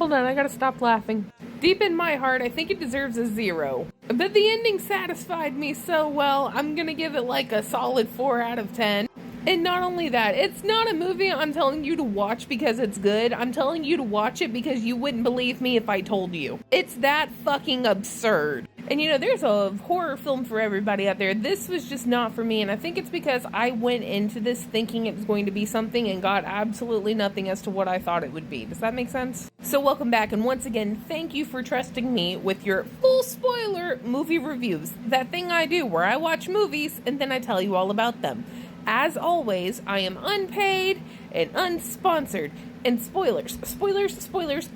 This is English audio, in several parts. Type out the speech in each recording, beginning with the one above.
Hold on, I gotta stop laughing. Deep in my heart, I think it deserves a 0. But the ending satisfied me so well, I'm gonna give it like a solid 4 out of 10. And not only that, it's not a movie I'm telling you to watch because it's good. I'm telling you to watch it because you wouldn't believe me if I told you. It's that fucking absurd. And you know, there's a horror film for everybody out there. This was just not for me, and I think it's because I went into this thinking it was going to be something and got absolutely nothing as to what I thought it would be. Does that make sense? So welcome back, and once again, thank you for trusting me with your full spoiler movie reviews. That thing I do where I watch movies and then I tell you all about them. As always, I am unpaid and unsponsored. And spoilers,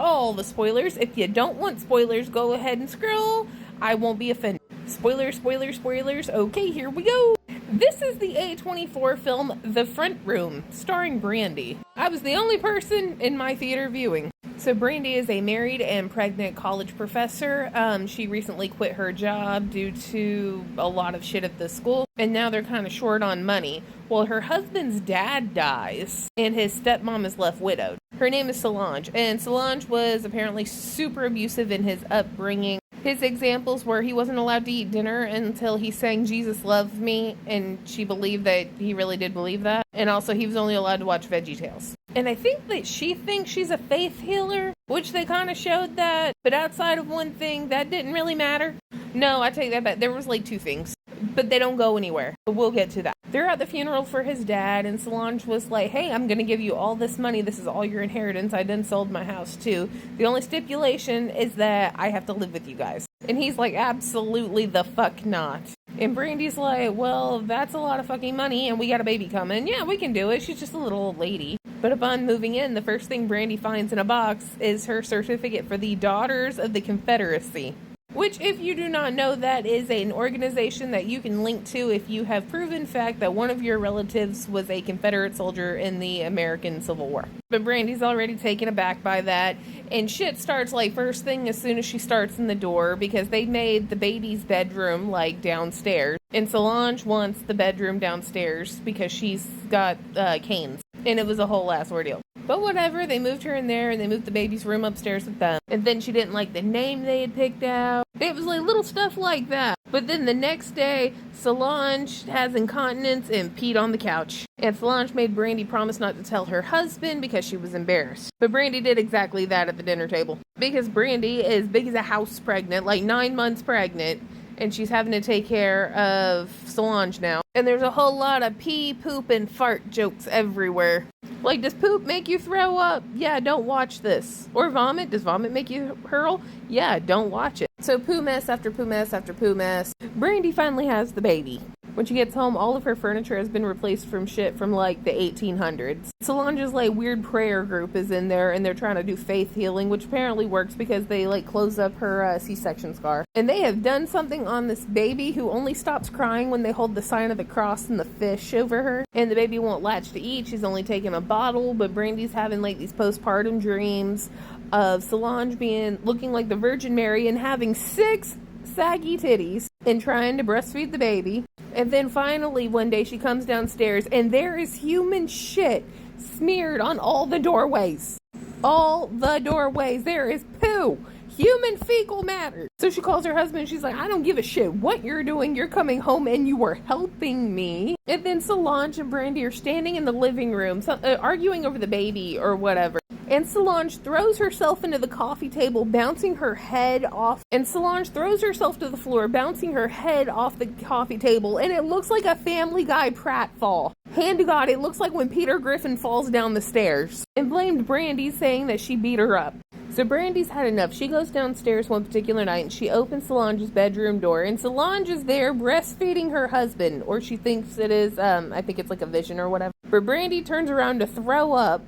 all the spoilers. If you don't want spoilers, go ahead and scroll. I won't be offended. Spoilers. Okay, here we go. This is the A24 film The Front Room, starring Brandy. I was the only person in my theater viewing. So Brandy is a married and pregnant college professor. She recently quit her job due to a lot of shit at the school, and now they're kind of short on money. Well, her husband's dad dies, and his stepmom is left widowed. Her name is Solange, and Solange was apparently super abusive in his upbringing. His examples were he wasn't allowed to eat dinner until he sang Jesus Loves Me, and she believed that he really did believe that. And also he was only allowed to watch VeggieTales. And I think that she thinks she's a faith healer, which they kind of showed that. But outside of one thing, that didn't really matter. No, I take that back. There was like 2 things. But they don't go anywhere. But we'll get to that. They're at the funeral for his dad, and Solange was like, hey, I'm going to give you all this money. This is all your inheritance. I done sold my house too. The only stipulation is that I have to live with you guys. And he's like, absolutely the fuck not. And Brandy's like, well, that's a lot of fucking money, and we got a baby coming. Yeah, we can do it. She's just a little old lady. But upon moving in, the first thing Brandy finds in a box is her certificate for the Daughters of the Confederacy. Which, if you do not know, that is an organization that you can link to if you have proven fact that one of your relatives was a Confederate soldier in the American Civil War. But Brandy's already taken aback by that, and shit starts like first thing as soon as she starts in the door, because they made the baby's bedroom like downstairs, and Solange wants the bedroom downstairs because she's got canes, and it was a whole ass ordeal. But whatever, they moved her in there, and they moved the baby's room upstairs with them. And then she didn't like the name they had picked out. It was like little stuff like that. But then the next day, Solange has incontinence and peed on the couch. And Solange made Brandy promise not to tell her husband because she was embarrassed. But Brandy did exactly that at the dinner table. Because Brandy is big as a house pregnant, like 9 months pregnant. And she's having to take care of Solange now. And there's a whole lot of pee, poop, and fart jokes everywhere. Like, does poop make you throw up? Yeah, don't watch this. Or vomit? Does vomit make you hurl? Yeah, don't watch it. So poo mess after poo mess after poo mess. Brandy finally has the baby. When she gets home, all of her furniture has been replaced from shit from like the 1800s. Solange's like weird prayer group is in there, and they're trying to do faith healing, which apparently works because they like close up her C-section scar. And they have done something on this baby who only stops crying when they hold the sign of the cross and the fish over her. And the baby won't latch to eat. She's only taking a bottle, but Brandy's having like these postpartum dreams of Solange looking like the Virgin Mary and having 6 saggy titties and trying to breastfeed the baby. And then finally one day she comes downstairs and there is human shit smeared on all the doorways. All the doorways. There is poo. Human fecal matter. So she calls her husband. She's like, I don't give a shit what you're doing. You're coming home and you were helping me. And then Solange and Brandy are standing in the living room arguing over the baby or whatever. And Solange throws herself into the coffee table, bouncing her head off. And Solange throws herself to the floor, bouncing her head off the coffee table. And it looks like a Family Guy pratfall. Hand to God, it looks like when Peter Griffin falls down the stairs. And blamed Brandy, saying that she beat her up. So Brandy's had enough. She goes downstairs one particular night and she opens Solange's bedroom door. And Solange is there breastfeeding her husband. Or she thinks it is, I think it's like a vision or whatever. But Brandy turns around to throw up.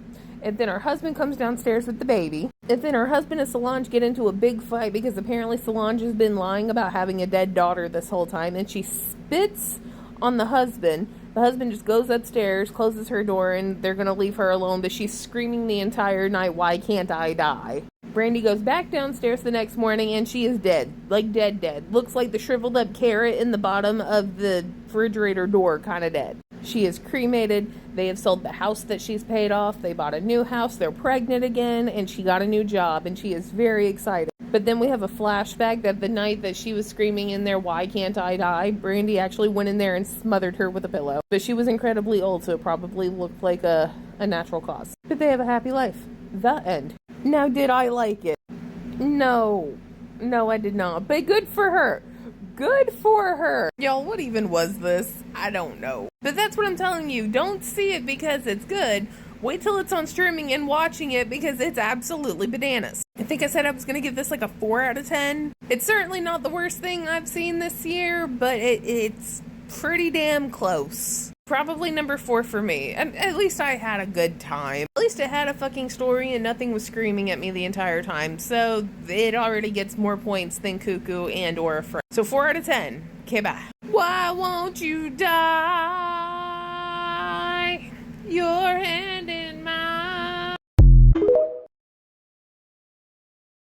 And then her husband comes downstairs with the baby. And then her husband and Solange get into a big fight because apparently Solange has been lying about having a dead daughter this whole time. And she spits on the husband. The husband just goes upstairs, closes her door, and they're going to leave her alone. But she's screaming the entire night, why can't I die? Brandy goes back downstairs the next morning and she is dead. Like dead. Looks like the shriveled up carrot in the bottom of the refrigerator door, kind of dead. She is cremated. They have sold the house that she's paid off. They bought a new house. They're pregnant again, and she got a new job, and she is very excited. But then we have a flashback that the night that she was screaming in there, "Why can't I die?" Brandy actually went in there and smothered her with a pillow. But she was incredibly old, so it probably looked like a natural cause. But they have a happy life. The end. Now, did I like it? No. No, I did not. But good for her. Good for her. Y'all, what even was this? I don't know. But that's what I'm telling you. Don't see it because it's good. Wait till it's on streaming and watching it because it's absolutely bananas. I think I said I was going to give this like a 4 out of 10. It's certainly not the worst thing I've seen this year, but it's pretty damn close. Probably number 4 for me. And at least I had a good time. At least it had a fucking story and nothing was screaming at me the entire time. So it already gets more points than Cuckoo and or a Friend. So 4 out of 10. Okay, bye. Why won't you die? Your hand